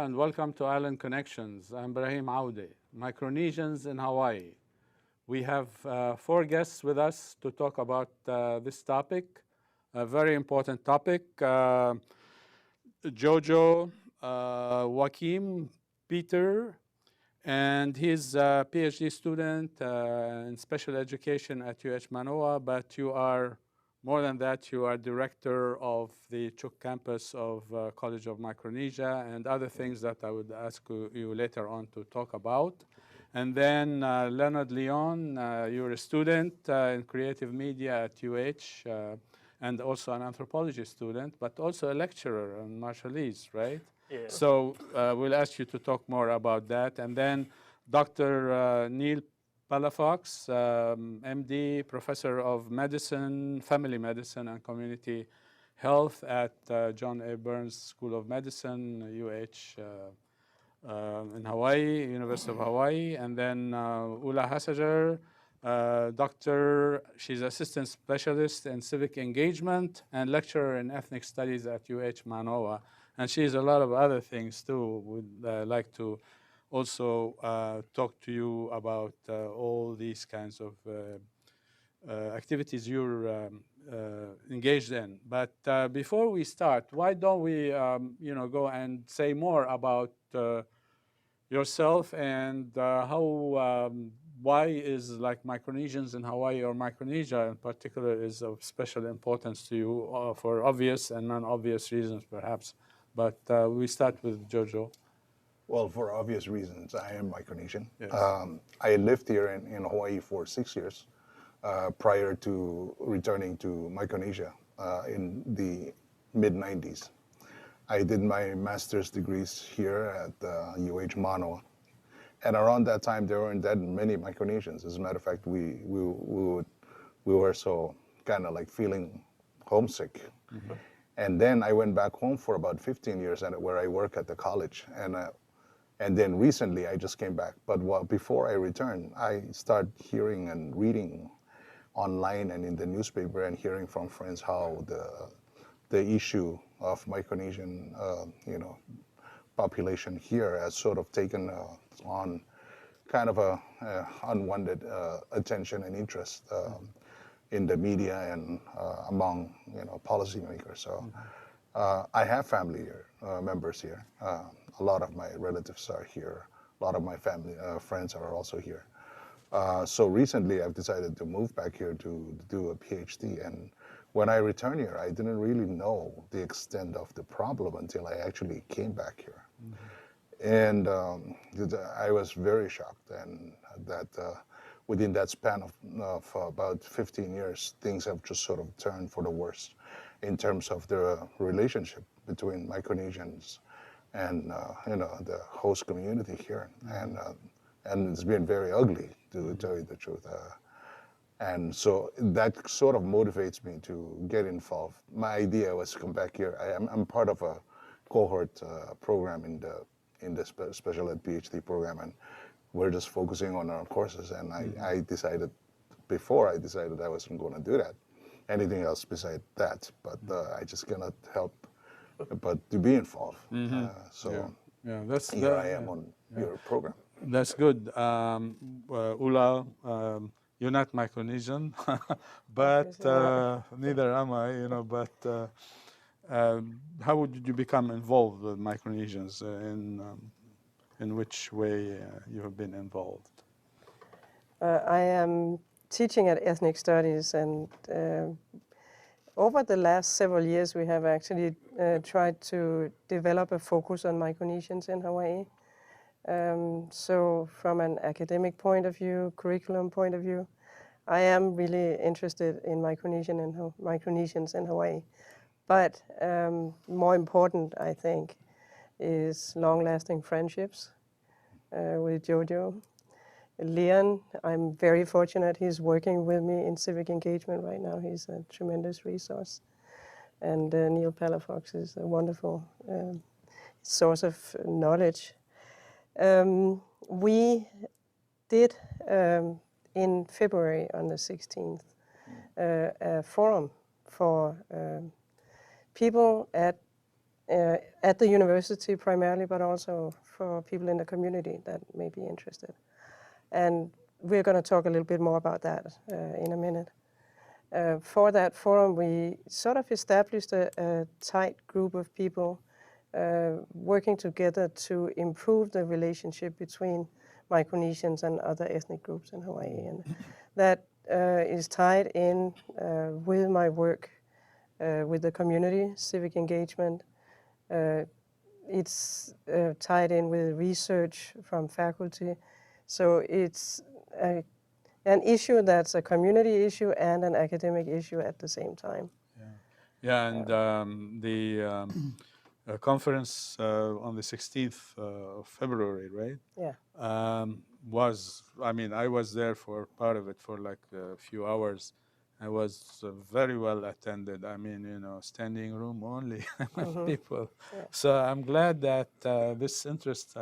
and welcome to Island Connections. I'm Ibrahim Aoude, Micronesians in Hawaii. We have 4 guests with us to talk about this topic, a very important topic. Jojo, Joakim, Peter, and he's a Ph.D. student in special education at UH Mānoa, but you are, more than that, you are director of the Chuuk campus of College of Micronesia and other things that I would ask you later on to talk about. And then Leonard, you're a student in creative media at UH and also an anthropology student, but also a lecturer in Marshallese, right? Yeah. So we'll ask you to talk more about that. And then Dr. Neal Palafox, MD, Professor of Medicine, Family Medicine and Community Health at John A. Burns School of Medicine, UH in Hawaii, University of Hawaii. And then Ulla Hasager, she's Assistant Specialist in Civic Engagement and Lecturer in Ethnic Studies at UH Mānoa. And she's a lot of other things too. Would like to also talk to you about all these kinds of activities you're engaged in. But before we start, why don't we go and say more about yourself and why is like Micronesians in Hawaii or Micronesia in particular is of special importance to you for obvious and non-obvious reasons perhaps. But we start with Jojo. Well, for obvious reasons, I am Micronesian. Yes. I lived here in Hawaii for 6 years prior to returning to Micronesia in the mid-90s. I did my master's degrees here at UH Mānoa. And around that time, there weren't that many Micronesians. As a matter of fact, we were so kind of like feeling homesick. Mm-hmm. And then I went back home for about 15 years where I work at the college. And then recently I just came back. But before I returned, I started hearing and reading online and in the newspaper and hearing from friends how the issue of Micronesian population here has sort of taken on kind of a unwanted attention and interest in the media and among policymakers. So I have family here, members here. A lot of my relatives are here. A lot of my family friends are also here. So recently I've decided to move back here to do a Ph.D. And when I returned here, I didn't really know the extent of the problem until I actually came back here. Mm-hmm. And I was very shocked, and that within that span of about 15 years, things have just sort of turned for the worse in terms of the relationship between Micronesians and the host community here. And it's been very ugly, to tell you the truth. And so that sort of motivates me to get involved. My idea was to come back here. I'm part of a cohort program in the special ed PhD program, and we're just focusing on our courses. And I decided I wasn't going to do that, anything else beside that. But I just cannot help but to be involved. Mm-hmm. That's here I am on your program. That's good. Ulla, you're not Micronesian, but neither am I, but how would you become involved with Micronesians? In which way you have been involved? I am teaching at Ethnic Studies, and over the last several years we have actually tried to develop a focus on Micronesians in Hawaii. So from an academic point of view, curriculum point of view, I am really interested in Micronesians in Hawaii. But more important, I think, is long-lasting friendships with Jojo. Leon, I'm very fortunate. He's working with me in civic engagement right now. He's a tremendous resource. And Neal Palafox is a wonderful source of knowledge. We did, in February on the 16th, a forum for people at at the university primarily, but also for people in the community that may be interested. And we're going to talk a little bit more about that in a minute. For that forum, we sort of established a tight group of people working together to improve the relationship between Micronesians and other ethnic groups in Hawaii. And that is tied in with my work with the community, civic engagement. It's tied in with research from faculty. So it's an issue that's a community issue and an academic issue at the same time. Yeah, and the conference on the 16th of February, right? Yeah. I was there for part of it for like a few hours. I was very well attended. Standing room only people. Yeah. So I'm glad that this interest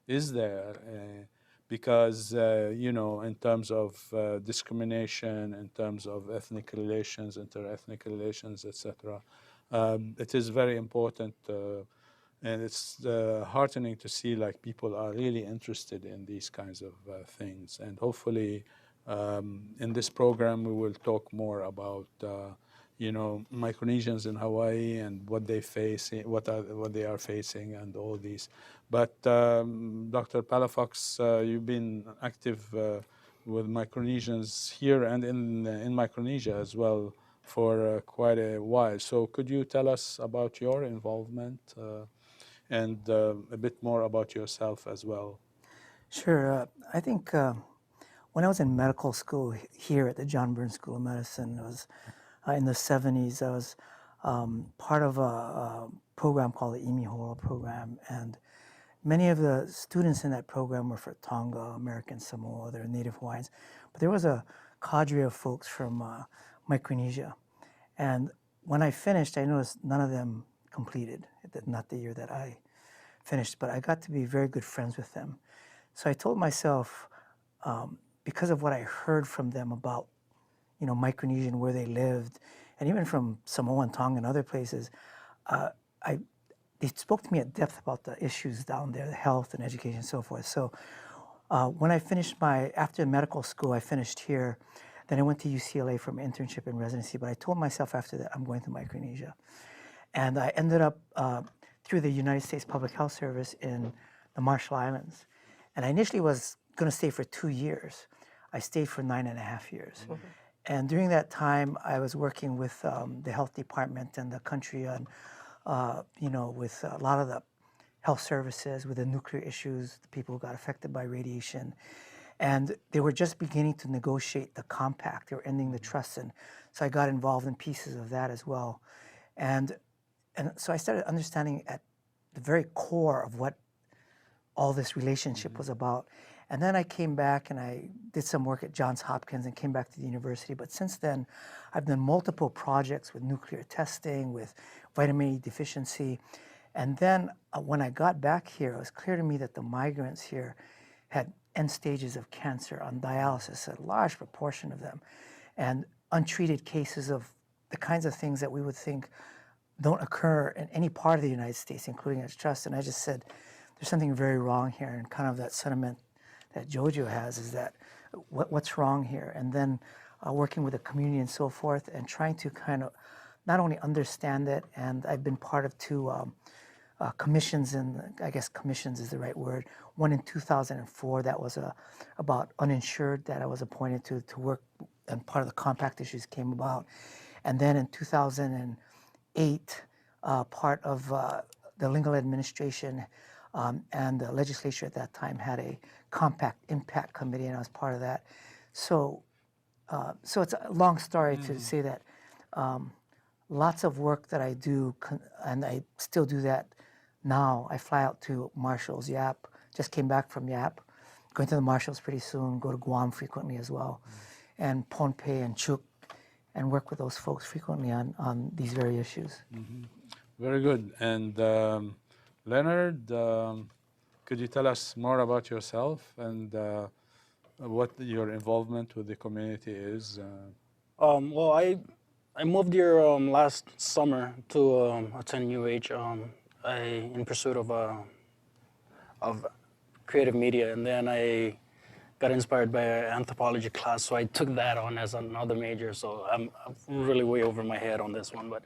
is there because, in terms of discrimination, in terms of ethnic relations, inter-ethnic relations, etc., it is very important. And it's heartening to see like people are really interested in these kinds of things. And hopefully in this program, we will talk more about, Micronesians in Hawaii and what they face, what they are facing and all these. But Dr. Palafox, you've been active with Micronesians here and in Micronesia as well for quite a while. So could you tell us about your involvement and a bit more about yourself as well? Sure. I think when I was in medical school here at the John Burns School of Medicine, it was in the 70s. I was part of a program called the Imihola program, and many of the students in that program were from Tonga, American Samoa, they're Native Hawaiians, but there was a cadre of folks from Micronesia. And when I finished, I noticed none of them completed, not the year that I finished, but I got to be very good friends with them. So I told myself, because of what I heard from them about, Micronesian, where they lived, and even from Samoa and Tonga and other places, they spoke to me at depth about the issues down there, the health and education and so forth. So when I finished after medical school, I finished here. Then I went to UCLA for my internship and residency, but I told myself after that, I'm going to Micronesia. And I ended up through the United States Public Health Service in the Marshall Islands. And I initially was going to stay for 2 years. I stayed for 9.5 years. Mm-hmm. And during that time, I was working with the health department and the country on, with a lot of the health services, with the nuclear issues, the people who got affected by radiation. And they were just beginning to negotiate the compact. They were ending the trust. And so I got involved in pieces of that as well. And so I started understanding at the very core of what all this relationship was about. And then I came back and I did some work at Johns Hopkins and came back to the university. But since then, I've done multiple projects with nuclear testing, with vitamin E deficiency. And then when I got back here, it was clear to me that the migrants here had end stages of cancer on dialysis, a large proportion of them, and untreated cases of the kinds of things that we would think don't occur in any part of the United States, including its trust. And I just said, there's something very wrong here, and kind of that sentiment that Jojo has is that what's wrong here? And then working with the community and so forth, and trying to kind of not only understand it, and I've been part of two commissions, and I guess commissions is the right word. One in 2004 that was about uninsured that I was appointed to work, and part of the compact issues came about. And then in 2008, part of the Lingle administration and the legislature at that time had a compact impact committee, and I was part of that. So it's a long story to say that lots of work that I do, and I still do that now. I fly out to Marshalls, Yap, just came back from Yap, going to the Marshalls pretty soon, go to Guam frequently as well, and Pohnpei and Chuuk, and work with those folks frequently on these very issues. Mm-hmm. Very good. And Leonard, could you tell us more about yourself and what your involvement with the community is? Well, I moved here last summer to attend UH. in pursuit of creative media, and then I got inspired by an anthropology class, so I took that on as another major. So I'm really way over my head on this one, but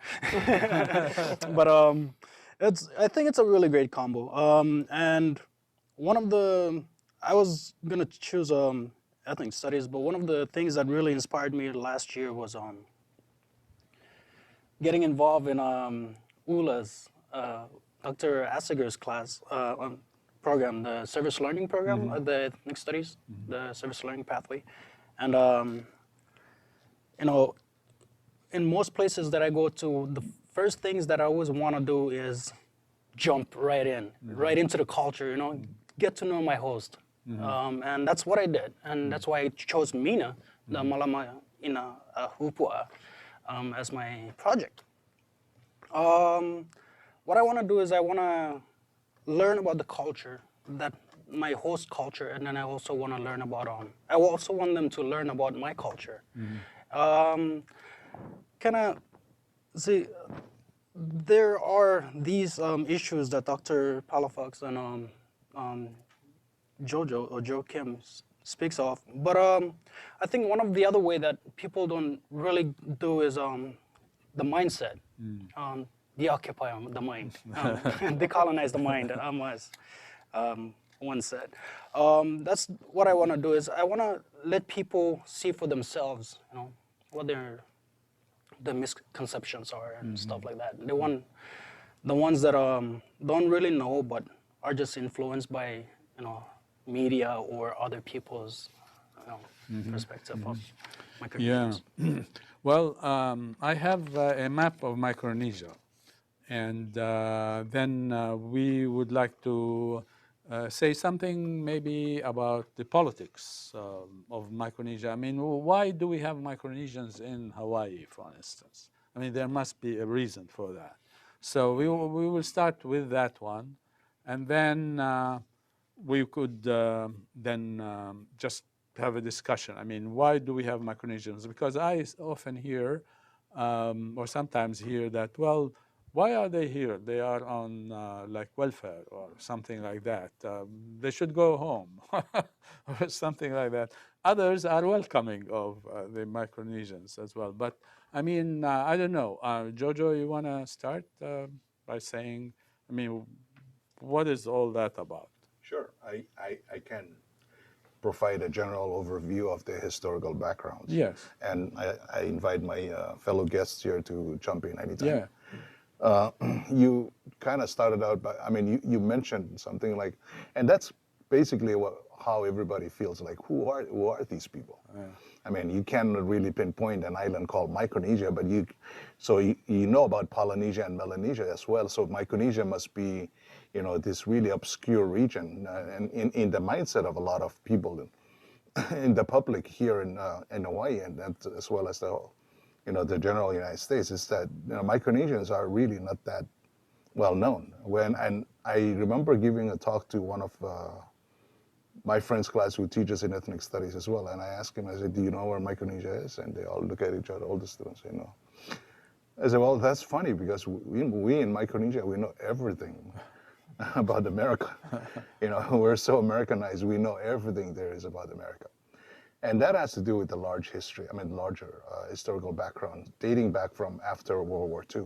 but I think it's a really great combo. And one of the I was gonna choose ethnic studies, but one of the things that really inspired me last year was getting involved in Ulla's Dr. Hasager's class program, the service learning program, the ethnic studies, the service learning pathway, and you know, in most places that I go to, the first things that I always want to do is jump right in, right into the culture. You know, get to know my host, and that's what I did, and that's why I chose Mina, the Malama Ina Hupua, as my project. What I want to do is I want to learn about the culture, that my host culture, and then I also want to learn about I also want them to learn about my culture. Kind of see, there are these issues that Dr. Palafox and Jojo or Joakim speaks of, but I think one of the other way that people don't really do is the mindset. Deoccupy the mind, decolonize the mind, as one said. That's what I want to do is I want to let people see for themselves, you know, what the misconceptions are and stuff like that. They want the ones that don't really know but are just influenced by, you know, media or other people's, you know, perspective of Micronesians. Yeah. Well, I have a map of Micronesia, and then we would like to say something maybe about the politics of Micronesia. I mean, why do we have Micronesians in Hawaii, for instance? I mean, there must be a reason for that. So we will start with that one, and then we could then just have a discussion. I mean, why do we have Micronesians? Because I often hear, or sometimes hear that, well, why are they here? They are on like welfare or something like that. They should go home or something like that. Others are welcoming of the Micronesians as well. But I mean, I don't know. Jojo, you want to start by saying, I mean, what is all that about? Sure, I can provide a general overview of the historical backgrounds. Yes. And I invite my fellow guests here to jump in anytime. Yeah. You kind of started out by, I mean, you mentioned something like, and that's basically how everybody feels like, who are these people? Yeah. I mean, you cannot really pinpoint an island called Micronesia, but you know about Polynesia and Melanesia as well. So Micronesia must be, you know, this really obscure region, and in the mindset of a lot of people in the public here in Hawaii, and as well as the, you know, the general United States, is that, you know, Micronesians are really not that well known. And I remember giving a talk to one of my friend's class who teaches in ethnic studies as well, and I asked him, I said, do you know where Micronesia is? And they all look at each other, all the students say no. I said, well, that's funny, because we in Micronesia, we know everything about America. You know, we're so Americanized, we know everything there is about America. And that has to do with the large history, I mean, larger historical background, dating back from after World War II.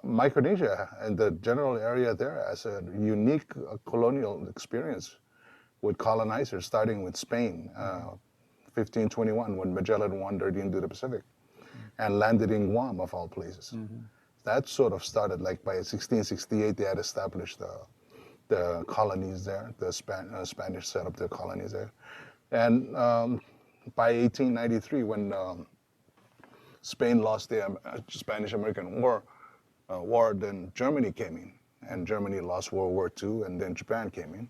Micronesia and the general area there has a unique colonial experience with colonizers, starting with Spain, 1521, when Magellan wandered into the Pacific and landed in Guam, of all places. That sort of started, like by 1668, they had established the colonies there, the Spanish set up their colonies there. And by 1893, when Spain lost the Spanish-American War, then Germany came in, and Germany lost World War II, and then Japan came in,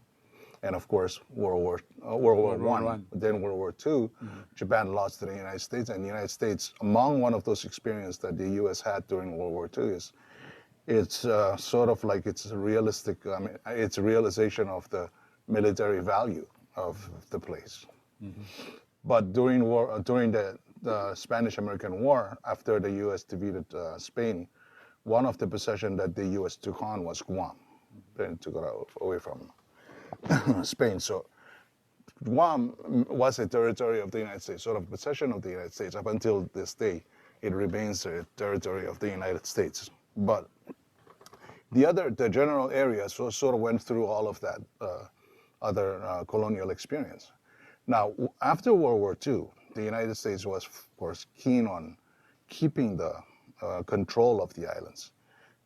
and of course World War I. Then World War II, Japan lost to the United States, and the United States, among one of those experiences that the U.S. had during World War II, is it's sort of like it's a realistic. I mean, it's a realization of the military value of the place. But during the Spanish-American War, after the U.S. defeated Spain, one of the possessions that the U.S. took on was Guam. Then took it away from Spain. So Guam was a territory of the United States, sort of possession of the United States. Up until this day, it remains a territory of the United States. But the general area sort of went through all of that other colonial experience. Now, after World War II, the United States was, of course, keen on keeping the control of the islands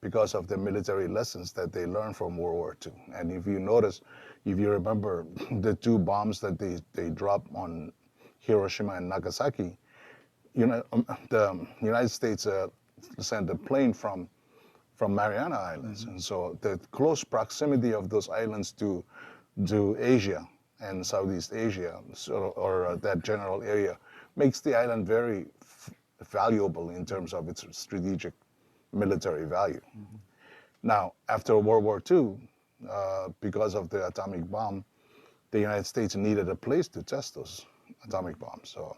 because of the military lessons that they learned from World War II. And if you notice, if you remember the 2 bombs that they dropped on Hiroshima and Nagasaki, the United States sent a plane from Mariana Islands. And so the close proximity of those islands to Asia and Southeast Asia, or that general area, makes the island very valuable in terms of its strategic military value. Now, after World War II, because of the atomic bomb, the United States needed a place to test those atomic bombs. So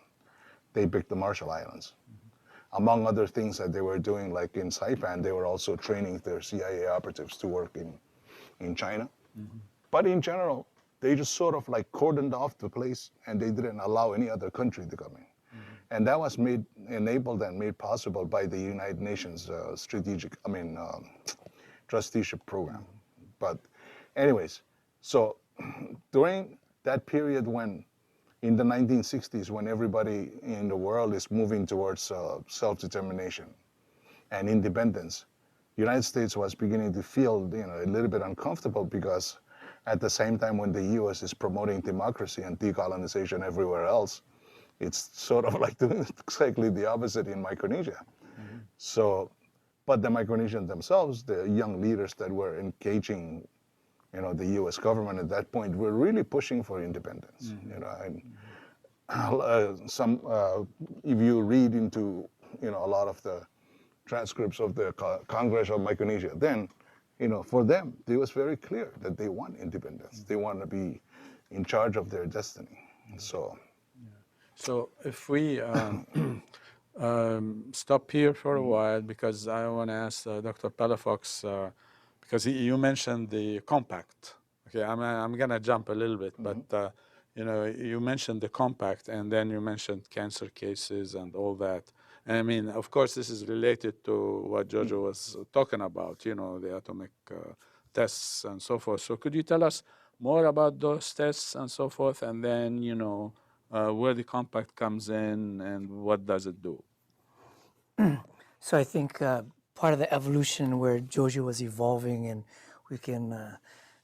they picked the Marshall Islands. Among other things that they were doing, like in Saipan, they were also training their CIA operatives to work in China. But in general, they just sort of like cordoned off the place, and they didn't allow any other country to come in. And that was enabled and made possible by the United Nations trusteeship program. But anyways, so during that period when, in the 1960s, when everybody in the world is moving towards self-determination and independence, the United States was beginning to feel a little bit uncomfortable, because at the same time when the U.S. is promoting democracy and decolonization everywhere else, it's sort of like doing exactly the opposite in Micronesia. So, but the Micronesians themselves, the young leaders that were engaging, the U.S. government at that point, were really pushing for independence. And if you read into, a lot of the transcripts of the Congress of Micronesia, then, for them, it was very clear that they want independence. They want to be in charge of their destiny. So if we stop here for a while, because I want to ask Dr. Palafox, because you mentioned the compact. Okay, I'm going to jump a little bit, but you mentioned the compact, and then you mentioned cancer cases and all that. And I mean, of course, this is related to what Jojo was talking about, the atomic tests and so forth. So could you tell us more about those tests and so forth, and then, where the compact comes in and what does it do? So I think part of the evolution where Jojo was evolving, and we can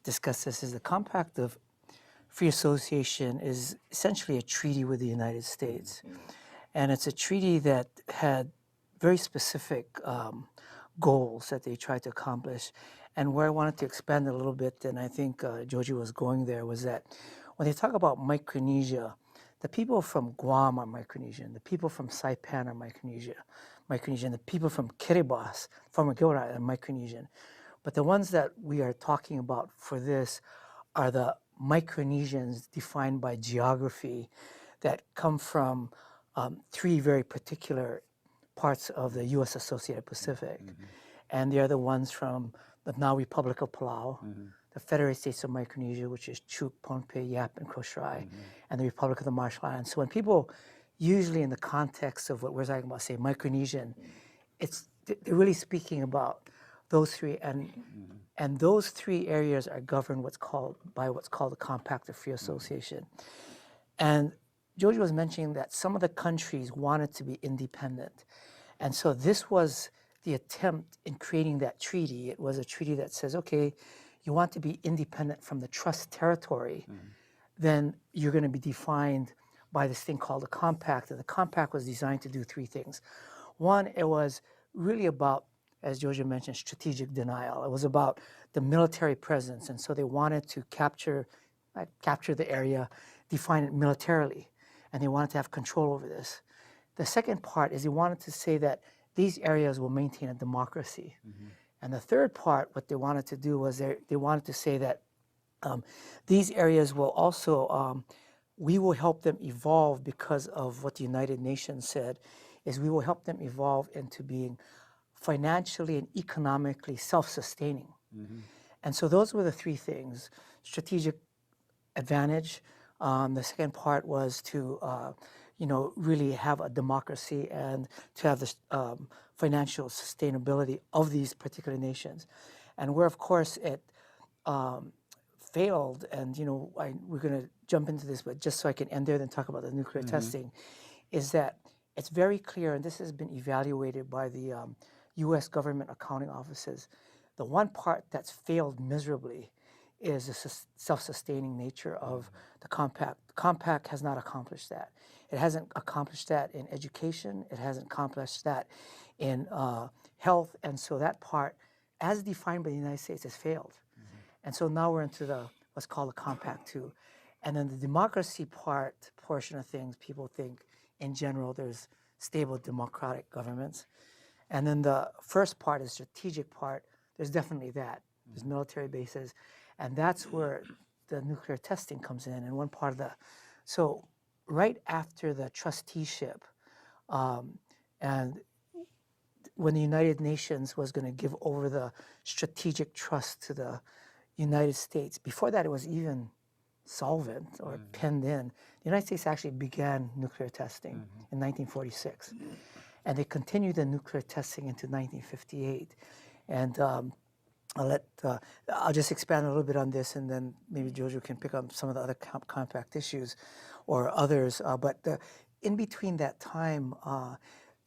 discuss this, is the Compact of Free Association is essentially a treaty with the United States. And it's a treaty that had very specific goals that they tried to accomplish. And where I wanted to expand a little bit, and I think Jojo was going there, was that when they talk about Micronesia, the people from Guam are Micronesian, the people from Saipan are Micronesian, the people from Kiribati, former Gilroy, are Micronesian. But the ones that we are talking about for this are the Micronesians defined by geography that come from 3 very particular parts of the U.S. Associated Pacific. And they are the ones from the now Republic of Palau, the Federated States of Micronesia, which is Chuuk, Pohnpei, Yap, and Koshrai, and the Republic of the Marshall Islands. So when people, usually in the context of what we're talking about, say Micronesian, they're really speaking about those 3, and those 3 areas are governed by what's called the Compact of Free Association. And Jojo was mentioning that some of the countries wanted to be independent, and so this was the attempt in creating that treaty. It was a treaty that says, okay, you want to be independent from the trust territory, then you're going to be defined by this thing called a compact. And the compact was designed to do 3 things. One, it was really about, as Jojo mentioned, strategic denial. It was about the military presence. And so they wanted to capture the area, define it militarily. And they wanted to have control over this. The second part is they wanted to say that these areas will maintain a democracy. And the third part, what they wanted to do was they wanted to say that these areas will also, we will help them evolve because of what the United Nations said, is we will help them evolve into being financially and economically self-sustaining. And so those were the three things: strategic advantage. The second part was to, really have a democracy and to have the financial sustainability of these particular nations. And where, of course, it failed, and we're going to jump into this, but just so I can end there, then talk about the nuclear testing, is that it's very clear, and this has been evaluated by the U.S. government accounting offices. The one part that's failed miserably is the self-sustaining nature of the compact. The compact has not accomplished that. It hasn't accomplished that in education. It hasn't accomplished that in health. And so that part, as defined by the United States, has failed. And so now we're into what's called the Compact 2. And then the democracy portion of things, people think in general there's stable democratic governments. And then the first part is strategic part. There's definitely that. There's military bases. And that's where the nuclear testing comes in. And one part of so right after the trusteeship, and when the United Nations was going to give over the strategic trust to the United States, before that it was even solvent or penned in, the United States actually began nuclear testing in 1946. And they continued the nuclear testing into 1958. And I'll just expand a little bit on this, and then maybe Jojo can pick up some of the other compact issues or others. But in between that time,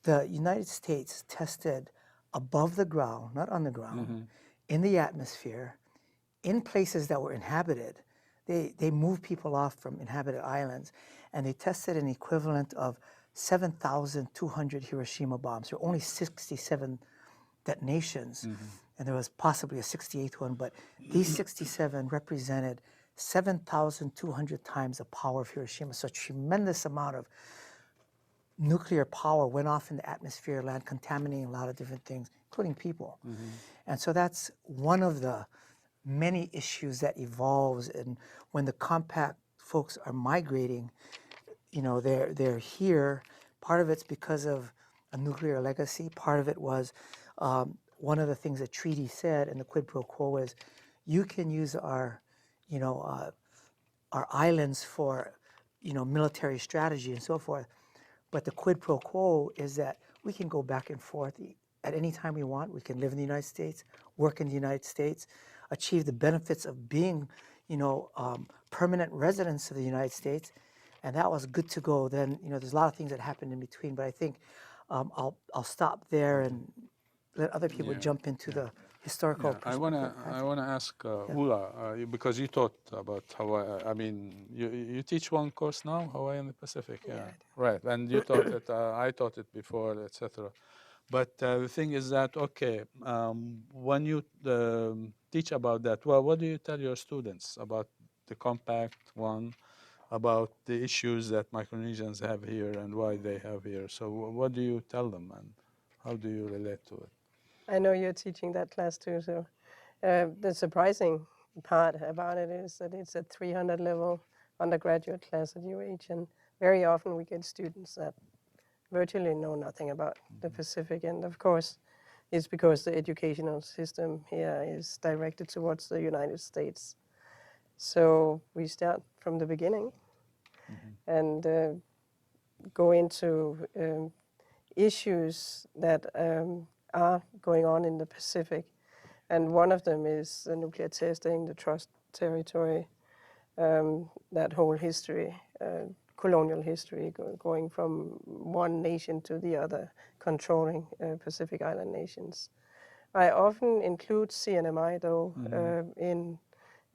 the United States tested above the ground, not on the ground, in the atmosphere, in places that were inhabited. They moved people off from inhabited islands, and they tested an equivalent of 7,200 Hiroshima bombs. There were only 67 detonations, and there was possibly a 68th one, but these 67 represented 7,200 times the power of Hiroshima. So a tremendous amount of nuclear power went off in the atmosphere, land, contaminating a lot of different things, including people. And so that's one of the many issues that evolves. And when the compact folks are migrating, they're here. Part of it's because of a nuclear legacy. Part of it was one of the things the treaty said, and the quid pro quo is, you can use our islands for, military strategy and so forth. But the quid pro quo is that we can go back and forth at any time we want. We can live in the United States, work in the United States, achieve the benefits of being, permanent residents of the United States. And that was good to go. Then, there's a lot of things that happened in between. But I think I'll stop there and let other people jump into the historical perspective. I wanna ask Ulla, because you taught about Hawaii. I mean, you teach one course now, Hawaii and the Pacific. Yeah, right. And you taught it. I taught it before, etc. But the thing is that when you teach about that, well, what do you tell your students about the compact one, about the issues that Micronesians have here and why they have here? So what do you tell them, and how do you relate to it? I know you're teaching that class too, so the surprising part about it is that it's a 300 level undergraduate class at UH, and very often we get students that virtually know nothing about the Pacific. And of course, it's because the educational system here is directed towards the United States. So we start from the beginning and go into issues that are going on in the Pacific. And one of them is the nuclear testing, the trust territory, that whole history, colonial history, going from one nation to the other, controlling Pacific Island nations. I often include CNMI, though, in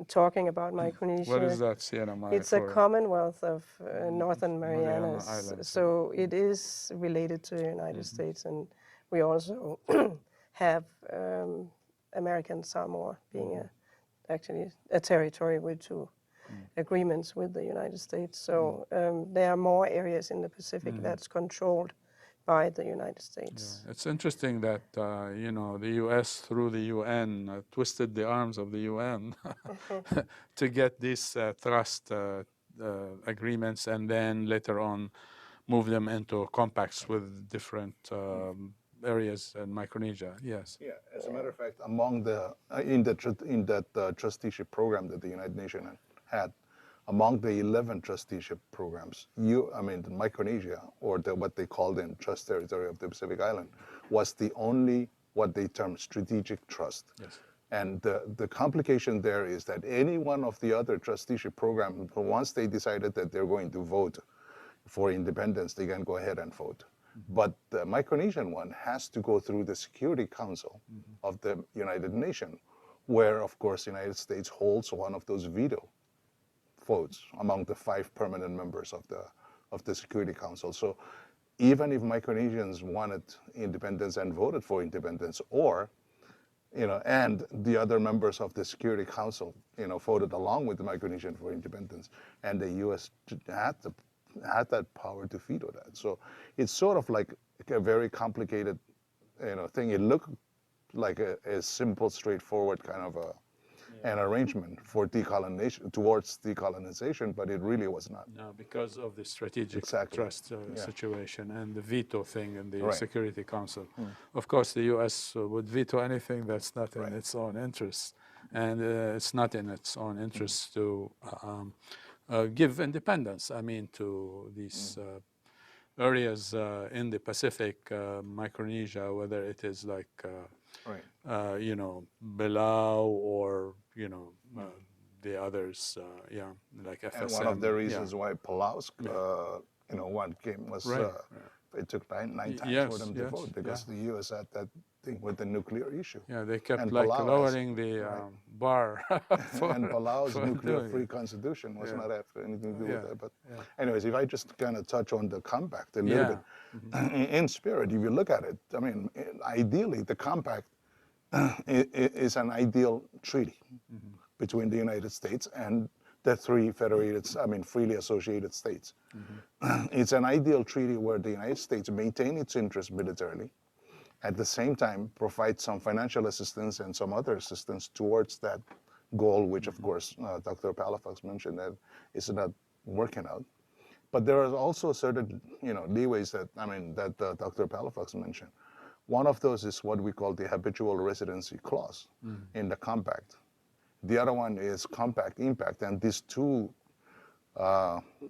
talking about Micronesia. What is that, CNMI? It's a Commonwealth of Northern Marianas. Islands. So it is related to the United States, and we also have American Samoa being actually a territory with two agreements with the United States. So there are more areas in the Pacific that's controlled by the United States. Yeah. It's interesting that the U.S. through the UN twisted the arms of the UN to get these trust agreements, and then later on move them into compacts with different areas in Micronesia. Yes. Yeah, as a matter of fact, among the in that trusteeship program that the United Nations had, among the 11 trusteeship programs, the Micronesia, or what they called in Trust Territory of the Pacific Island, was the only what they termed strategic trust. Yes. And the complication there is that any one of the other trusteeship programs, once they decided that they're going to vote for independence, they can go ahead and vote. But the Micronesian one has to go through the Security Council of the United Nations, where, of course, the United States holds one of those veto votes among the 5 permanent members of the Security Council. So even if Micronesians wanted independence and voted for independence, or and the other members of the Security Council, voted along with the Micronesian for independence, and the U.S. had that power to veto that. So it's sort of like a very complicated, thing. It looked like a simple, straightforward kind of an arrangement for decolonization, towards decolonization, but it really was not. No, because of the strategic Exactly. trust situation and the veto thing in the Right. Security Council. Of course, the U.S. would veto anything that's not in its own interest, and it's not in its own interest to give independence. I mean, to these areas in the Pacific, Micronesia, whether it is like Belau or the others, like FSM. And one of the reasons why Palafox, one came was it took nine times for them to vote, because the U.S. had that thing with the nuclear issue. Yeah, they kept And like Palau lowering the bar. And Palau's for nuclear-free doing constitution was not have anything to do with that. But yeah. anyways, if I just kind of touch on the compact a little bit, in spirit, if you look at it, I mean, ideally, the compact is an ideal treaty between the United States and the 3 freely associated states. It's an ideal treaty where the United States maintain its interest militarily, at the same time provide some financial assistance and some other assistance towards that goal, which of course Dr. Palafox mentioned that is not working out. But there are also certain leeways that Dr. Palafox mentioned. One of those is what we call the habitual residency clause in the compact. The other one is compact impact, and these 2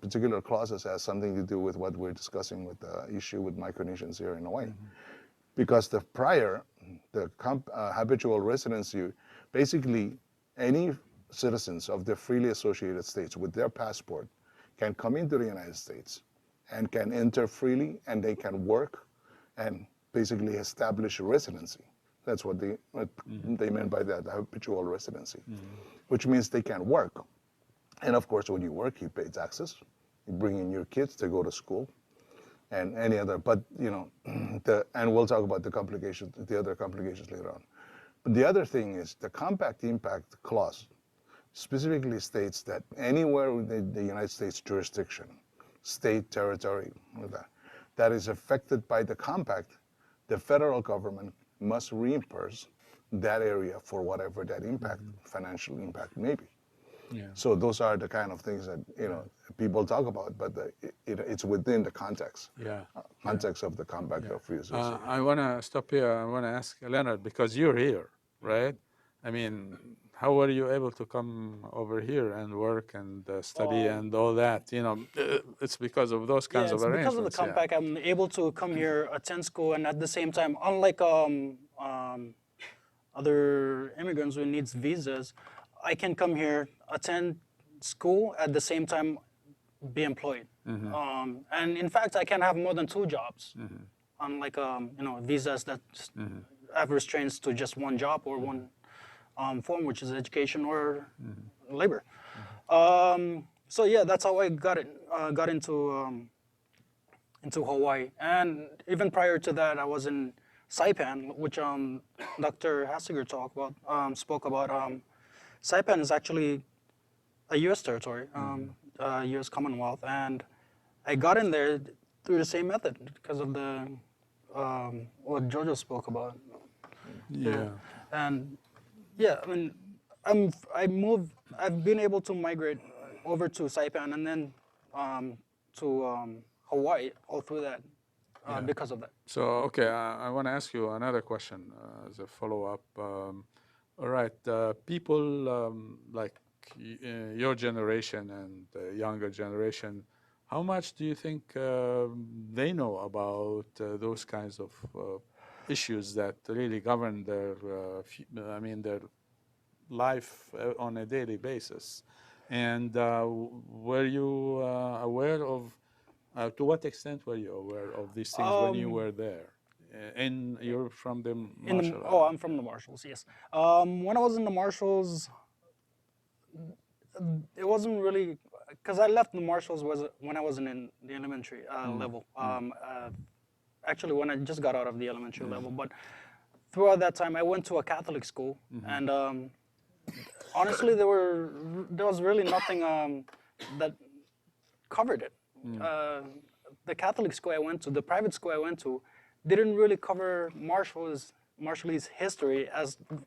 particular clauses has something to do with what we're discussing with the issue with Micronesians here in Hawaii. Because the habitual residency, basically any citizens of the freely associated states with their passport can come into the United States and can enter freely, and they can work and basically establish residency. That's what they meant by that, habitual residency, which means they can work. And of course, when you work, you pay taxes, you bring in your kids to go to school, and any other, but and we'll talk about the other complications later on. But the other thing is the compact impact clause specifically states that anywhere within the United States jurisdiction, state, territory, that is affected by the compact, the federal government must reimburse that area for whatever that impact, financial impact may be. Yeah. So those are the kind of things that people talk about, but it's within the context of the compact of free association. I want to stop here. I want to ask Leonard, because you're here, right? I mean, how were you able to come over here and work and study and all that? It's because of those kinds of arrangements. Because of the compact, I'm able to come here, attend school, and at the same time, unlike other immigrants who needs visas, I can come here, attend school, at the same time be employed. And in fact, I can have more than 2 jobs, unlike visas that have restraints to just 1 job or 1 form, which is education or labor. So yeah, that's how I got into Hawaii. And even prior to that, I was in Saipan, which Dr. Hasager spoke about. Saipan is actually a U.S. territory, U.S. Commonwealth, and I got in there through the same method because of the what Jojo spoke about. Yeah. And yeah, I mean, I've been able to migrate over to Saipan and then to Hawaii all through that because of that. So, okay, I want to ask you another question as a follow-up. All right, people like your generation and the younger generation, how much do you think they know about those kinds of issues that really govern their, their life on a daily basis? And were you aware of, to what extent were you aware of these things when you were there? And you're from the martial I'm from the Marshals, yes. When I was in the Marshals, it wasn't really, because I left the Marshals when I was in the elementary level. Actually, when I just got out of the elementary level. But throughout that time, I went to a Catholic school, and honestly, there was really nothing that covered it. The Catholic school I went to, the private school I went to, didn't really cover Marshallese history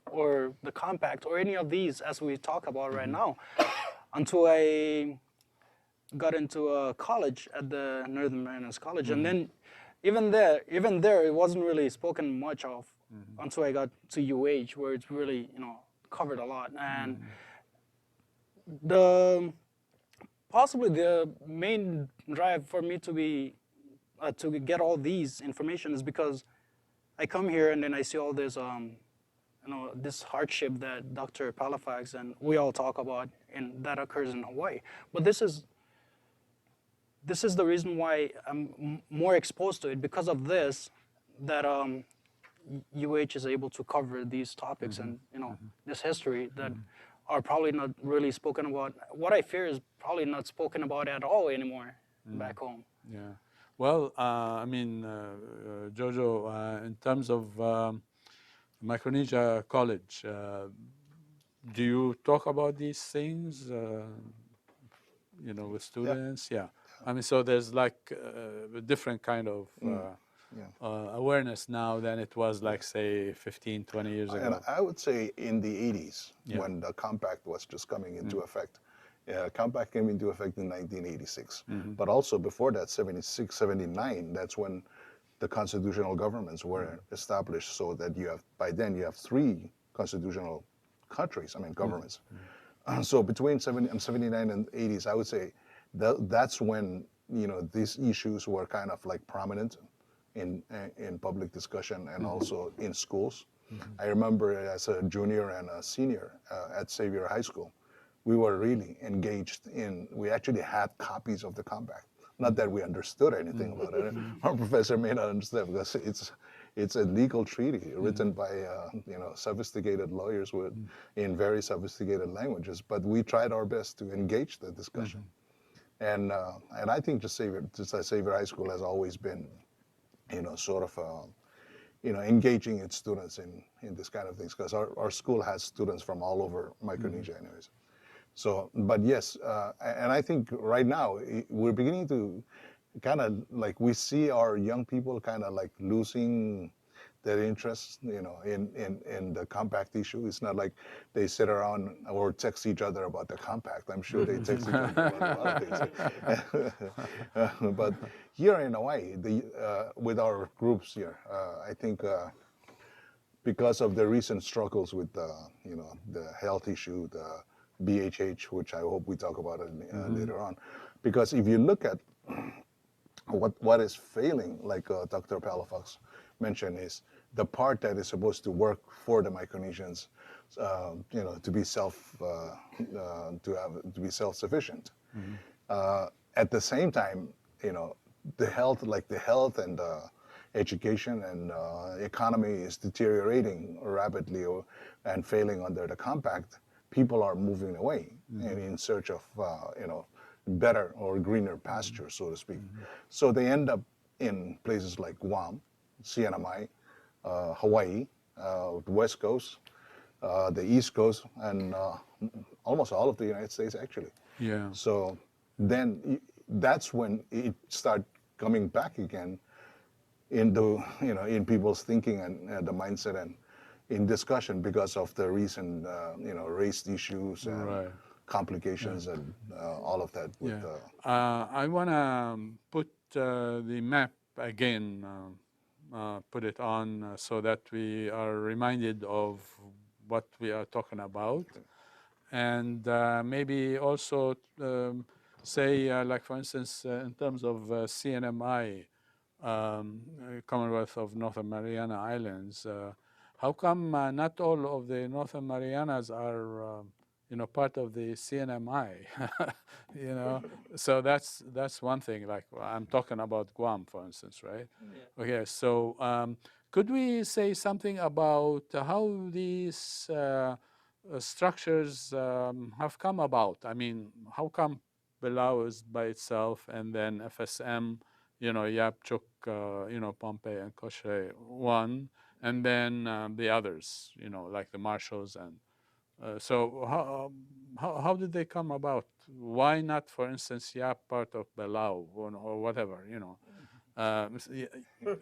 or the compact or any of these as we talk about right now, until I got into a college at the Northern Mariners College, and then even there, it wasn't really spoken much of until I got to UH, where it's really covered a lot. And possibly the main drive for me to get all these information is because I come here and then I see all this this hardship that Dr. Palafox and we all talk about, and that occurs in Hawaii. But this is the reason why I'm more exposed to it, because of this, that UH is able to cover these topics and this history that are probably not really spoken about. What I fear is probably not spoken about at all anymore back home. Yeah. Well, Jojo, in terms of Micronesia College, do you talk about these things, with students? Yeah. So there's like a different kind of awareness now than it was like, say, 15, 20 years ago. And I would say in the 80s, when the compact was just coming into effect. Compact came into effect in 1986. But also before that, 76, 79, that's when the constitutional governments were established, so that by then you have 3 constitutional countries, governments. So between 79 and 80s, I would say that's when, these issues were kind of like prominent in public discussion and also in schools. I remember as a junior and a senior at Xavier High School, we were really engaged we actually had copies of the compact. Not that we understood anything about it. Our professor may not understand, because it's a legal treaty written by sophisticated lawyers in very sophisticated languages. But we tried our best to engage the discussion. And I think just Xavier High School has always been, engaging its students in this kind of things, because our school has students from all over Micronesia anyways. So, but yes, and I think right now we're beginning to kind of like, we see our young people kind of like losing their interest, in the compact issue. It's not like they sit around or text each other about the compact. I'm sure they text each other about a lot of things. But here in Hawaii, with our groups here, I think because of the recent struggles with the health issue, the BHH, which I hope we talk about later on. Because if you look at what is failing, like Dr. Palafox mentioned, is the part that is supposed to work for the Micronesians, to be self-sufficient. At the same time, the health and education and economy is deteriorating rapidly and failing under the compact. People are moving away and in search of better or greener pasture, so to speak. So they end up in places like Guam, CNMI, Hawaii, the West Coast, the East Coast, and almost all of the United States, actually. Yeah. So then that's when it started coming back again into in people's thinking and the mindset and in discussion, because of the recent race issues and complications and all of that. With, I want to put the map again put it on so that we are reminded of what we are talking about. And maybe also say, like for instance, in terms of CNMI, Commonwealth of Northern Mariana Islands, how come not all of the Northern Marianas are, part of the CNMI? So that's one thing. Like I'm talking about Guam, for instance, right? Yeah. Okay, so could we say something about how these structures have come about? I mean, how come Palau is by itself, and then FSM, Yapchuk, Pompey and Koshe one, and then the others, like the Marshalls, and so how did they come about? Why not, for instance, Yap part of Palau or whatever,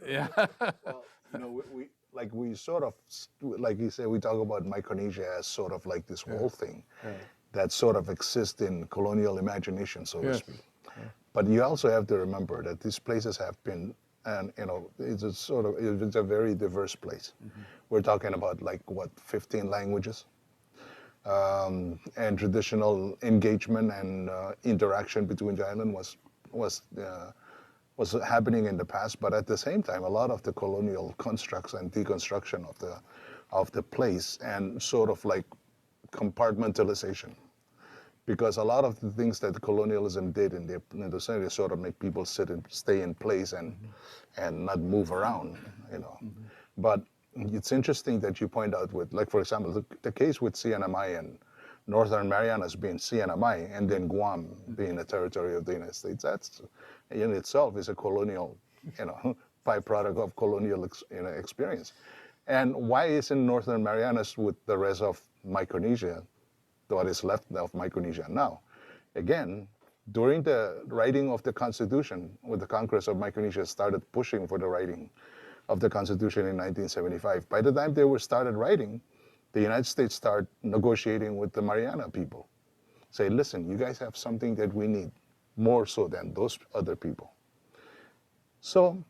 yeah. Well, we sort of, like you said, we talk about Micronesia as sort of like this whole thing that sort of exists in colonial imagination, so to speak. Yeah. But you also have to remember that these places have been, and it's a very diverse place. Mm-hmm. We're talking about 15 languages, and traditional engagement and interaction between the island was happening in the past, but at the same time, a lot of the colonial constructs and deconstruction of the place and sort of like compartmentalization, because a lot of the things that colonialism did in the center sort of make people stay in place and not move around, But it's interesting that you point out with, like, for example, the case with CNMI and Northern Marianas being CNMI and then Guam being a territory of the United States. That's in itself is a colonial, byproduct of colonial experience. And why isn't Northern Marianas with the rest of Micronesia, what is left of Micronesia now? Again, during the writing of the Constitution, when the Congress of Micronesia started pushing for the writing of the Constitution in 1975, by the time they were started writing, the United States started negotiating with the Mariana people. Say, listen, you guys have something that we need more so than those other people. So,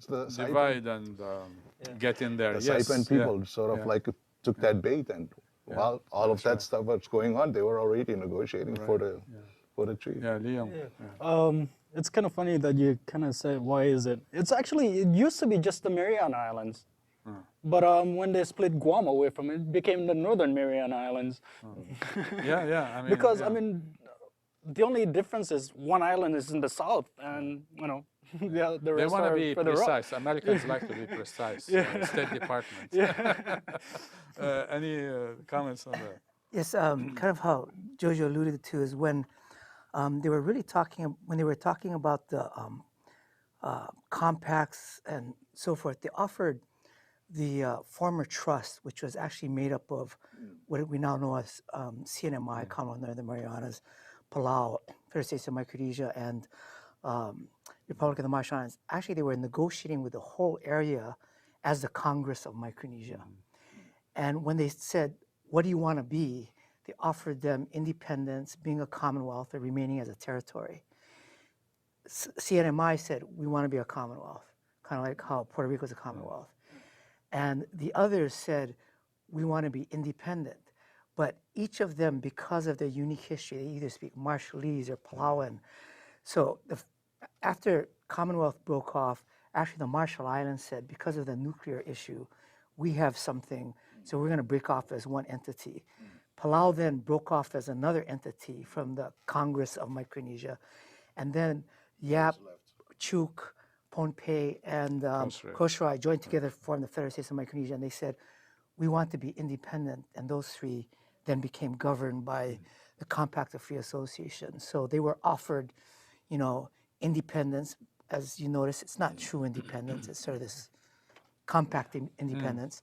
the divide and get in there. The yes. Saipan people sort of like took that bait, and while all of that stuff was going on, they were already negotiating for the treaty. Yeah, Liam. Yeah. It's kind of funny that you kind of say, why is it? It used to be just the Mariana Islands. But when they split Guam away from it, it became the Northern Mariana Islands. Yeah. Because, the only difference is one island is in the south, and, the rest they want to be further precise. up. Americans like to be precise. State Department. Any comments on that? Yes, kind of how Jojo alluded to is when they were really talking about the compacts and so forth. They offered the former trust, which was actually made up of what we now know as CNMI, Commonwealth of Northern Marianas, Palau, Federal States of Micronesia, and Republic of the Marshall Islands. Actually, they were negotiating with the whole area as the Congress of Micronesia. And when they said, what do you want to be? They offered them independence, being a commonwealth, or remaining as a territory. CNMI said, we want to be a commonwealth, kind of like how Puerto Rico is a commonwealth. And the others said, we want to be independent. But each of them, because of their unique history, they either speak Marshallese or Palauan. So after Commonwealth broke off, actually the Marshall Islands said, because of the nuclear issue, we have something, so we're going to break off as one entity. Palau then broke off as another entity from the Congress of Micronesia. And then Yap, Chuk, Pohnpei, and Kosrae joined together to form the Federal States of Micronesia, and they said, we want to be independent, and those three then became governed by the Compact of Free Association. So they were offered, independence. As you notice, it's not true independence, it's sort of this compact independence,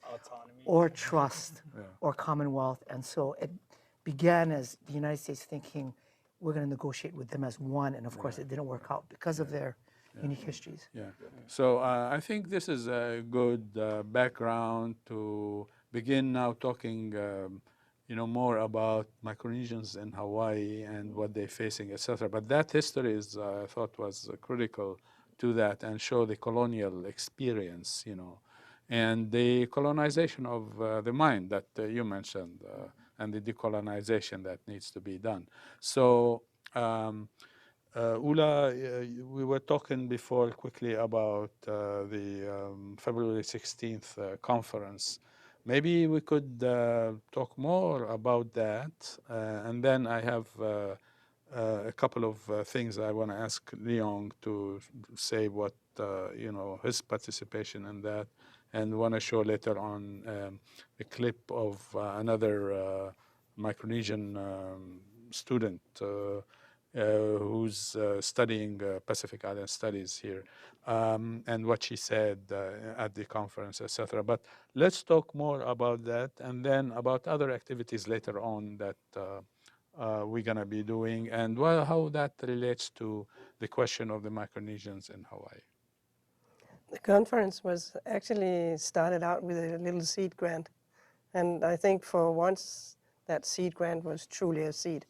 or trust, or commonwealth. And so it began as the United States thinking, we're going to negotiate with them as one, and of course it didn't work out because of their unique histories. So I think this is a good background to begin now talking, more about Micronesians in Hawaii and what they're facing, etc. But that history is, I thought, was critical to that and show the colonial experience, and the colonization of the mind that you mentioned, and the decolonization that needs to be done. So, Ulla, we were talking before quickly about the February 16th conference. Maybe we could talk more about that, and then I have a couple of things I want to ask Leon to say what his participation in that, and want to show later on a clip of another Micronesian student who's studying Pacific Island Studies here, and what she said at the conference, etc. But let's talk more about that, and then about other activities later on that we're going to be doing, and how that relates to the question of the Micronesians in Hawaii. The conference was actually started out with a little seed grant. And I think for once that seed grant was truly a seed.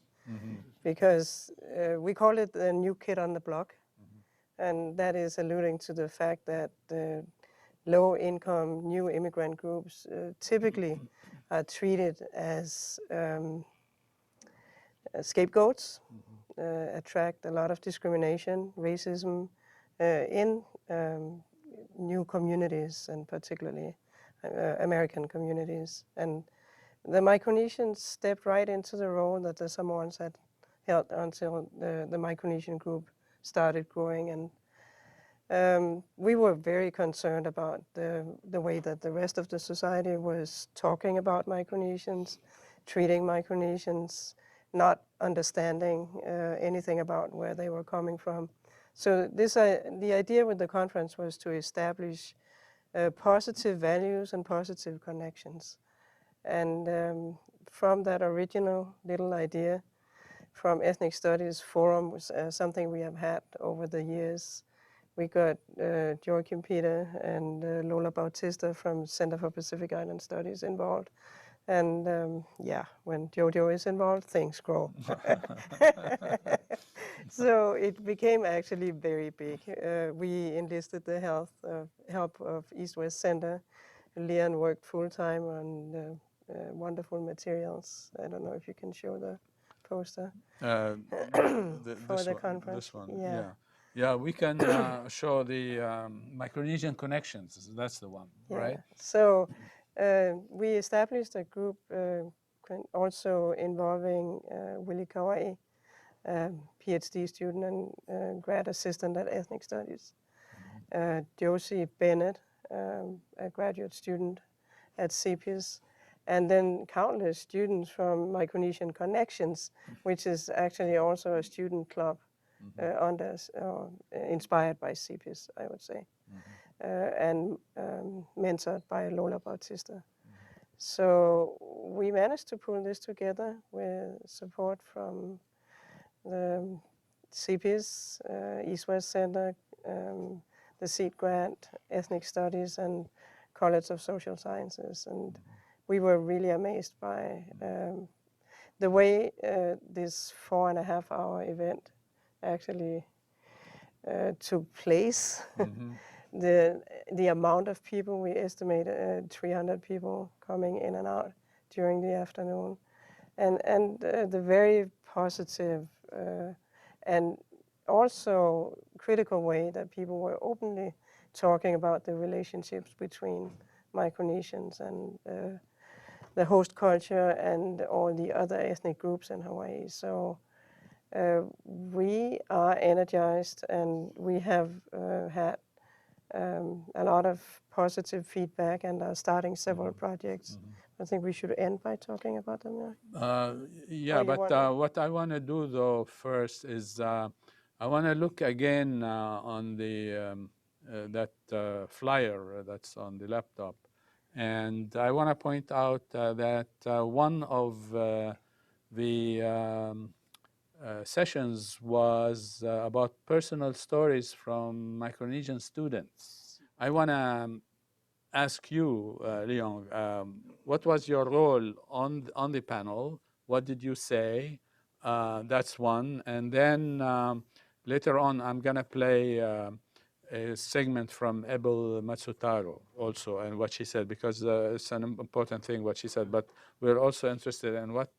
Because we call it the new kid on the block. And that is alluding to the fact that the low-income new immigrant groups typically are treated as scapegoats, attract a lot of discrimination, racism in new communities, and particularly American communities. And the Micronesians stepped right into the role that the Samoans had held until the Micronesian group started growing. And we were very concerned about the way that the rest of the society was talking about Micronesians, treating Micronesians, not understanding anything about where they were coming from. So the idea with the conference was to establish positive values and positive connections. And from that original little idea, from Ethnic Studies Forum, was something we have had over the years. We got Joakim Peter and Lola Bautista from Center for Pacific Island Studies involved. And yeah, when Jojo is involved, things grow. So it became actually very big. We enlisted the help of East-West Center. Leonard worked full-time on wonderful materials. I don't know if you can show the poster for the conference. This one, yeah. We can show the Micronesian Connections. That's the one, right? So we established a group also involving Willie Kauai, Ph.D. student and grad assistant at Ethnic Studies, Josie Bennett, a graduate student at CPIS, and then countless students from Micronesian Connections, which is actually also a student club inspired by CPIS, I would say, and mentored by Lola Bautista. So we managed to pull this together with support from the CPIS, East-West Center, the SEED Grant, Ethnic Studies, and College of Social Sciences. And we were really amazed by the way this 4.5-hour event actually took place. The amount of people, we estimated 300 people coming in and out during the afternoon. And the very positive and also critical way that people were openly talking about the relationships between Micronesians and the host culture and all the other ethnic groups in Hawaii. So we are energized, and we have had a lot of positive feedback and are starting several projects. I think we should end by talking about them now. Yeah, but what I want to do though first is I want to look again on the that flyer that's on the laptop, and I want to point out that one of the sessions was about personal stories from Micronesian students. I want to ask you, Leon, what was your role on the panel? What did you say? That's one. And then later on, I'm going to play a segment from Abel Matsutaro also and what she said, because it's an important thing what she said, but we're also interested in what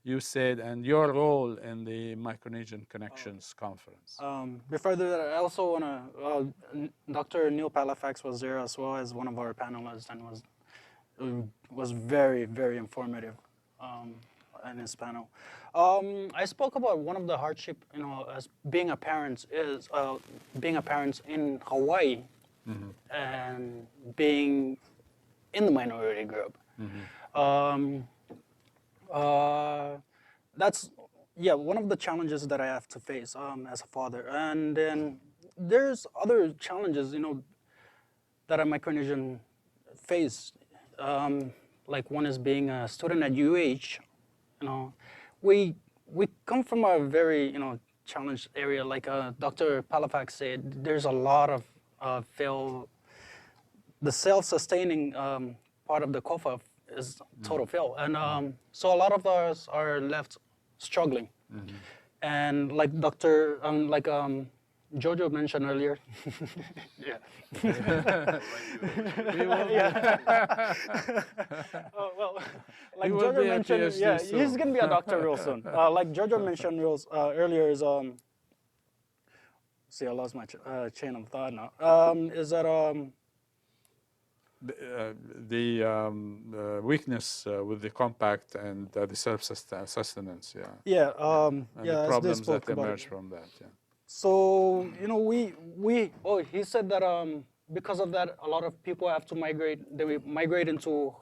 you said and your role in the Micronesian Connections conference. Before I do that, I also want to, Dr. Neal Palafox was there as well as one of our panelists, and was very, very informative in his panel. I spoke about one of the hardship, as being a parent in Hawaii and being in the minority group. That's one of the challenges that I have to face as a father. And then there's other challenges, that a Micronesian face. Like one is being a student at UH. We come from a very challenged area. Like Dr. Palafox said, there's a lot of the self-sustaining part of the COFA is total fail, and so a lot of us are left struggling. And like Jojo mentioned earlier, like Jojo mentioned, he's gonna be a doctor real soon. Like Jojo mentioned earlier is see, I lost my chain of thought now. Is that the weakness with the compact and the self-sustenance, and the problems that emerge from that. So he said that because of that, a lot of people have to migrate. They migrate into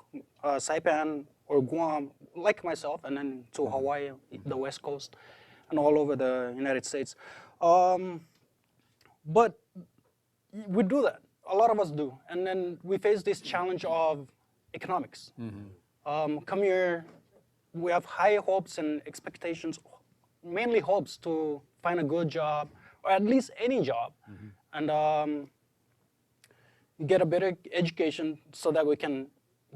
Saipan or Guam, like myself, and then to Hawaii, the West Coast, and all over the United States. But we do that. A lot of us do. And then we face this challenge of economics. Come here, we have high hopes and expectations, mainly hopes to find a good job, or at least any job, and get a better education so that we can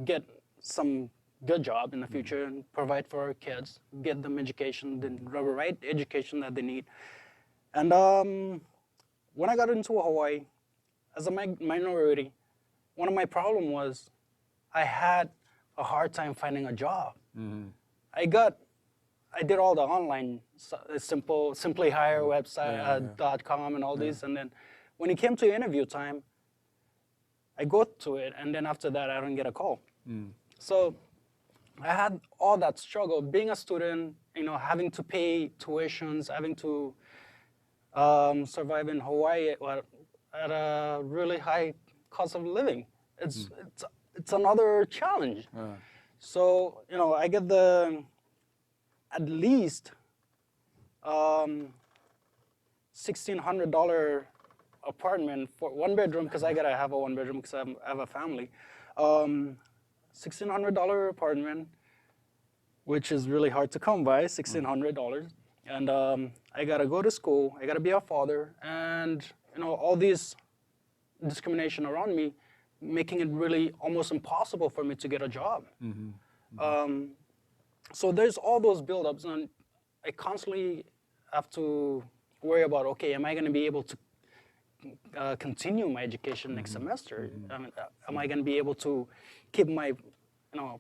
get some good job in the future and provide for our kids, get them education, the right education that they need. And when I got into Hawaii, as a minority, one of my problems was I had a hard time finding a job. I did all the online, Simply Hire website, .com and all these, and then when it came to interview time, I go to it, and then after that, I don't get a call. So I had all that struggle, being a student, having to pay tuitions, having to survive in Hawaii at a really high cost of living. It's another challenge. So I get at least $1,600 apartment for 1 bedroom, because I gotta have a 1 bedroom because I have a family. $1,600 apartment, which is really hard to come by, $1,600. And I gotta go to school, I gotta be a father, and all these discrimination around me, making it really almost impossible for me to get a job. So there's all those buildups, and I constantly have to worry about, okay, am I gonna be able to continue my education next semester? I mean, am I gonna be able to keep my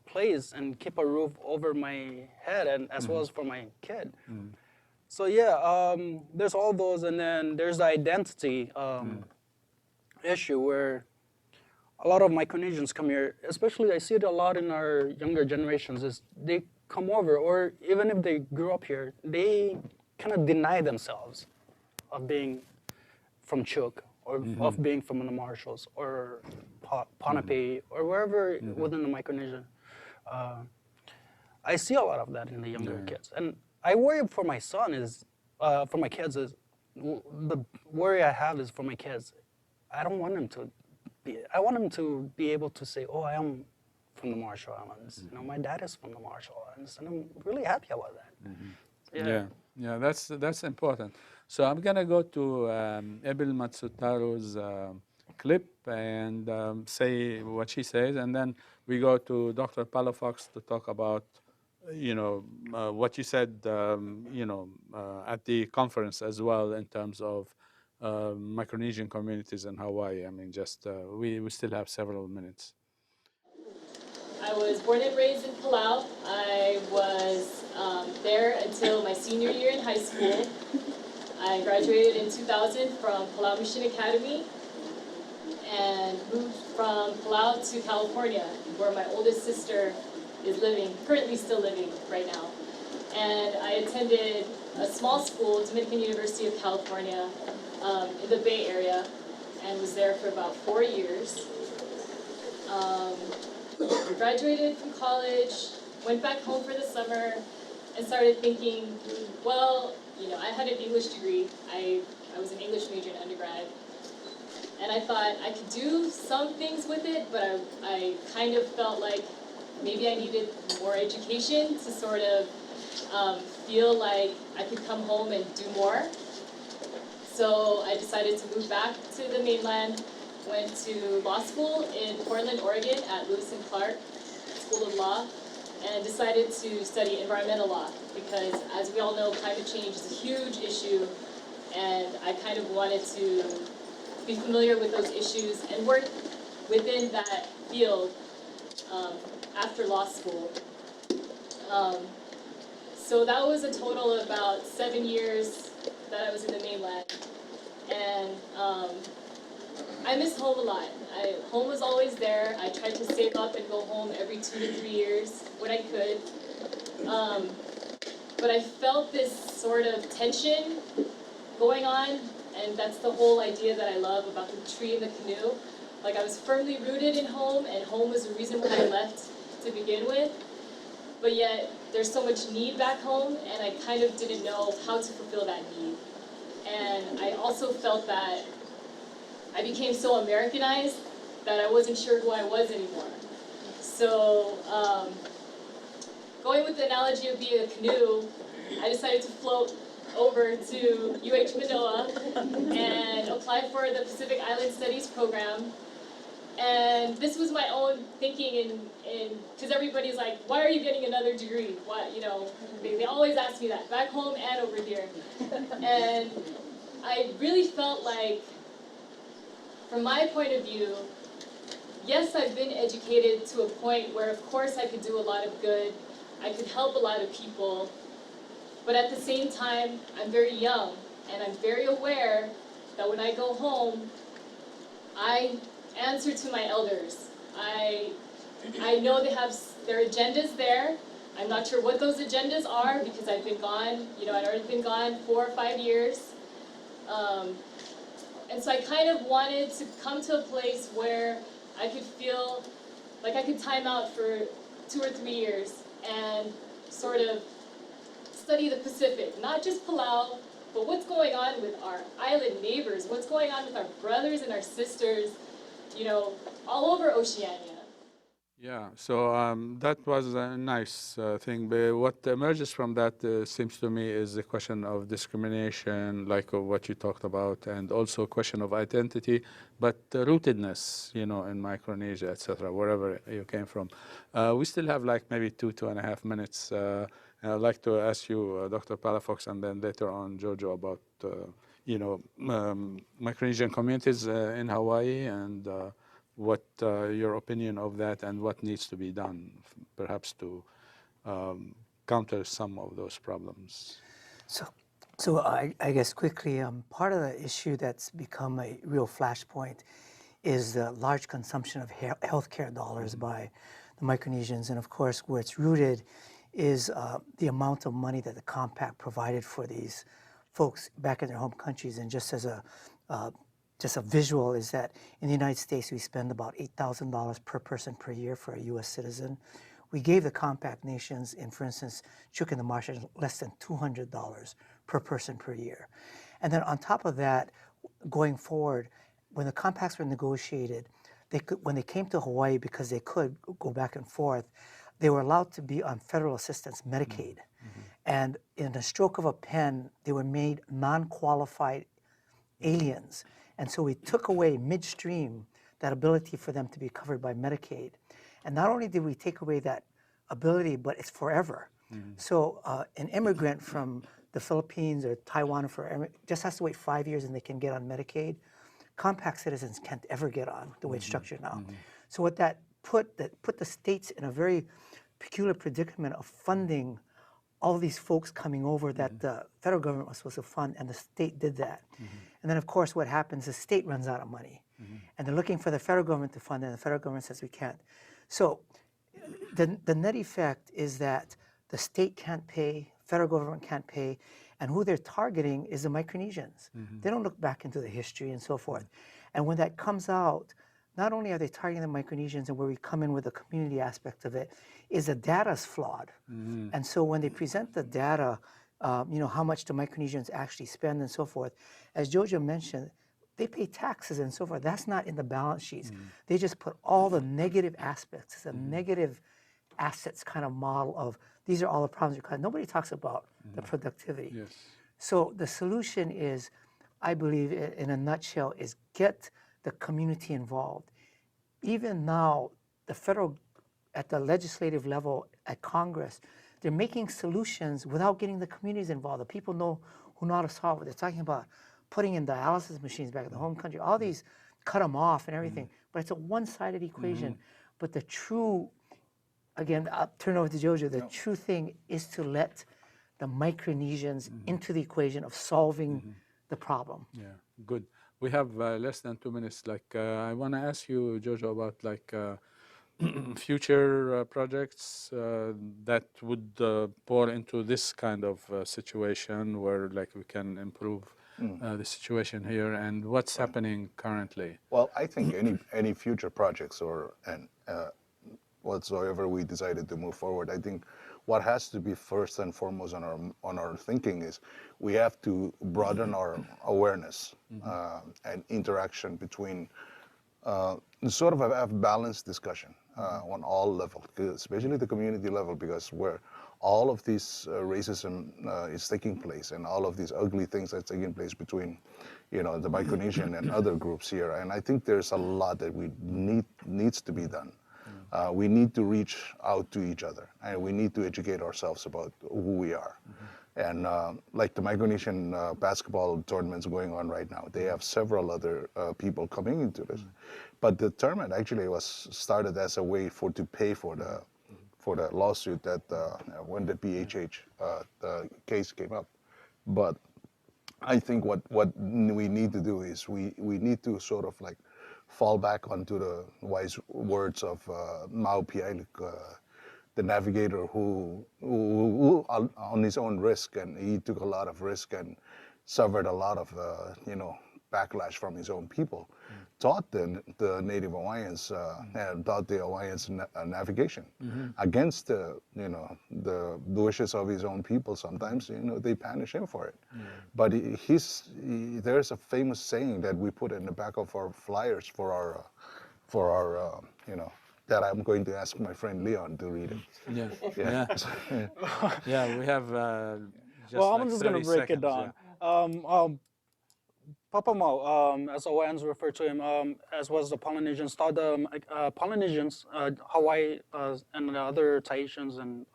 place and keep a roof over my head, and as well as for my kid? So there's all those, and then there's the identity issue where a lot of Micronesians come here, especially I see it a lot in our younger generations, is they come over, or even if they grew up here, they kind of deny themselves of being from Chuk, or of being from the Marshalls, or Ponape, or wherever within the Micronesia. I see a lot of that in the younger kids. And I worry for my son for my kids the worry I have is for my kids. I don't want them to I want them to be able to say, oh, I am from the Marshall Islands. My dad is from the Marshall Islands, and I'm really happy about that. Yeah, that's important. So I'm gonna go to Abel Matsutaro's clip and say what she says, and then we go to Dr. Palafox to talk about, what you said, at the conference as well in terms of Micronesian communities in Hawaii. I mean, just we still have several minutes. I was born and raised in Palau. I was there until my senior year in high school. I graduated in 2000 from Palau Mission Academy and moved from Palau to California, where my oldest sister is living, currently still living right now. And I attended a small school, Dominican University of California, in the Bay Area, and was there for about 4 years. Graduated from college, went back home for the summer, and started thinking, well, you know, I had an English degree. I was an English major in undergrad. And I thought I could do some things with it, but I kind of felt like maybe I needed more education to sort of feel like I could come home and do more. So I decided to move back to the mainland, went to law school in Portland, Oregon at Lewis and Clark School of Law, and decided to study environmental law because, as we all know, climate change is a huge issue, and I kind of wanted to be familiar with those issues and work within that field after law school. So that was a total of about 7 years that I was in the mainland, and I miss home a lot. Home was always there. I tried to save up and go home every 2 to 3 years when I could. But I felt this sort of tension going on, and that's the whole idea that I love about the tree and the canoe. Like, I was firmly rooted in home, and home was the reason why I left to begin with. But yet, there's so much need back home, and I kind of didn't know how to fulfill that need. And I also felt that I became so Americanized that I wasn't sure who I was anymore. So, going with the analogy of being a canoe, I decided to float over to UH Manoa and apply for the Pacific Island Studies program. And this was my own thinking, because everybody's like, why are you getting another degree? Why, you know, they always ask me that, back home and over here. And I really felt like, from my point of view, yes, I've been educated to a point where, of course, I could do a lot of good. I could help a lot of people. But at the same time, I'm very young, and I'm very aware that when I go home, I answer to my elders. I know they have their agendas there. I'm not sure what those agendas are because I've been gone, you know, I'd already been gone 4 or 5 years. And so I kind of wanted to come to a place where I could feel like I could time out for 2 or 3 years and sort of study the Pacific, not just Palau, but what's going on with our island neighbors, what's going on with our brothers and our sisters, you know, all over Oceania. Yeah, so that was a nice thing. But what emerges from that seems to me is the question of discrimination, like what you talked about, and also a question of identity, but rootedness, you know, in Micronesia, etc., wherever you came from. We still have like maybe 2.5 minutes. And I'd like to ask you, Dr. Palafox, and then later on Jojo, about you know, Micronesian communities in Hawaii and what your opinion of that and what needs to be done, perhaps to counter some of those problems. So I guess quickly, part of the issue that's become a real flashpoint is the large consumption of healthcare dollars by the Micronesians, and of course, where it's rooted is the amount of money that the compact provided for these folks back in their home countries. And just as a visual is that in the United States, we spend about $8,000 per person per year for a U.S. citizen. We gave the compact nations, in, for instance, Chuuk and the Marshalls, less than $200 per person per year. And then on top of that, going forward, when the compacts were negotiated, when they came to Hawaii, because they could go back and forth, they were allowed to be on federal assistance, Medicaid. And in a stroke of a pen, they were made non-qualified aliens. And so we took away midstream that ability for them to be covered by Medicaid. And not only did we take away that ability, but it's forever. So an immigrant from the Philippines or Taiwan just has to wait 5 years and they can get on Medicaid. Compact citizens can't ever get on the way it's structured now. So what that put the states in a very peculiar predicament of funding all these folks coming over that the federal government was supposed to fund, and the state did that. And then, of course, what happens, the state runs out of money. And they're looking for the federal government to fund it, and the federal government says we can't. So the net effect is that the state can't pay, federal government can't pay, and who they're targeting is the Micronesians. They don't look back into the history and so forth. And when that comes out, not only are they targeting the Micronesians, and where we come in with the community aspect of it, is the data's flawed. And so when they present the data, how much the Micronesians actually spend and so forth, as Jojo mentioned, they pay taxes and so forth. That's not in the balance sheets. They just put all the negative aspects. It's a negative assets kind of model of these are all the problems. Nobody talks about the productivity. Yes. So the solution is, I believe, in a nutshell, is get the community involved. Even now, the federal, at the legislative level, at Congress, they're making solutions without getting the communities involved. The people who know how to solve it. They're talking about putting in dialysis machines back in the home country, all these, cut them off and everything. But it's a one-sided equation. But the true, again, I'll turn over to Jojo, the true thing is to let the Micronesians into the equation of solving the problem. Yeah, good. We have less than 2 minutes. I want to ask you, Jojo, about future projects that would pour into this kind of situation where we can improve the situation here, and what's happening currently. Well, I think any future projects or whatsoever we decided to move forward, I think what has to be first and foremost on our thinking is we have to broaden our awareness and interaction between sort of a balanced discussion on all levels, especially the community level, because where all of this racism is taking place and all of these ugly things that's taking place between, the Micronesian and other groups here. And I think there's a lot that needs to be done. We need to reach out to each other, and we need to educate ourselves about who we are. And like the Micronesian basketball tournaments going on right now, they have several other people coming into this. But the tournament actually was started as a way to pay for the lawsuit that when the PHH the case came up. But I think what we need to do is we need to sort of fall back onto the wise words of Mānoa, the navigator who on his own risk, and he took a lot of risk and suffered a lot of backlash from his own people, taught the native Hawaiians and taught the Hawaiians navigation against the wishes of his own people. Sometimes they punish him for it, but there's a famous saying that we put in the back of our flyers for our that I'm going to ask my friend Leon to read it. Yeah. We have just I'm just going to break it down. Papa Mau, as Hawaiians refer to him, as was the Polynesians, taught the Polynesians, Hawaii, and the other Tahitians and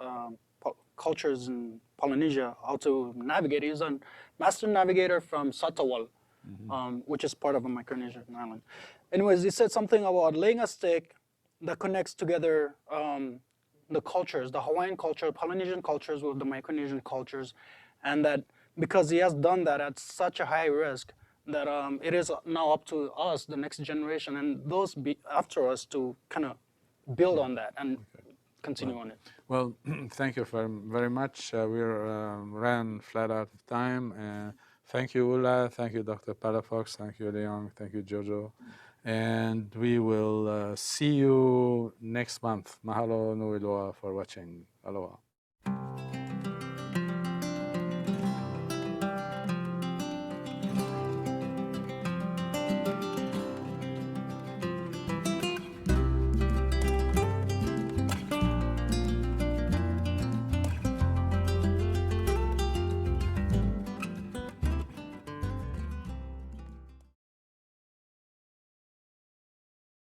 cultures in Polynesia how to navigate. He's a master navigator from Satawal, which is part of a Micronesian island. Anyways, he said something about laying a stick that connects together the cultures, the Hawaiian culture, Polynesian cultures with the Micronesian cultures, and that because he has done that at such a high risk, that it is now up to us, the next generation, and those after us to kind of build on that and continue on it. Well, thank you very much. We ran flat out of time. Thank you, Ulla. Thank you, Dr. Palafox. Thank you, Leon. Thank you, Jojo. And we will see you next month. Mahalo nui loa for watching. Aloha.